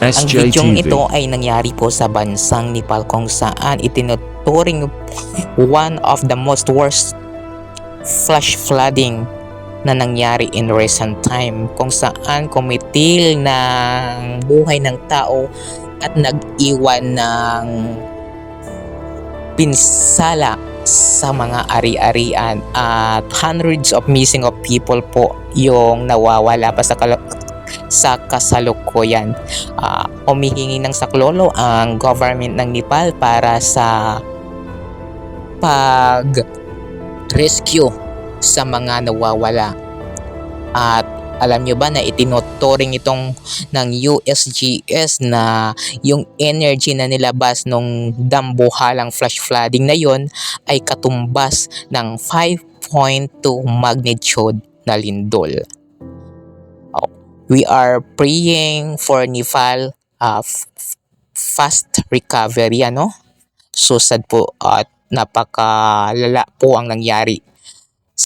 Ang bidyong SJTV. ito ay nangyari po sa bansang Nepal kung saan itinuturing one of the most worst flash flooding na nangyari in recent time, kung saan kumitil ng buhay ng tao at nag-iwan ng pinsala sa mga ari-arian at hundreds of missing of people po yung nawawala pa sa kasalukuyan. Humihingi ng saklolo ang government ng Nepal para sa pag-rescue sa mga nawawala. At alam nyo ba na itinuturing itong ng USGS na yung energy na nilabas nung dambuhalang flash flooding na yon ay katumbas ng 5.2 magnitude na lindol. We are praying for Nepal fast recovery, So sad po at napakalala po ang nangyari.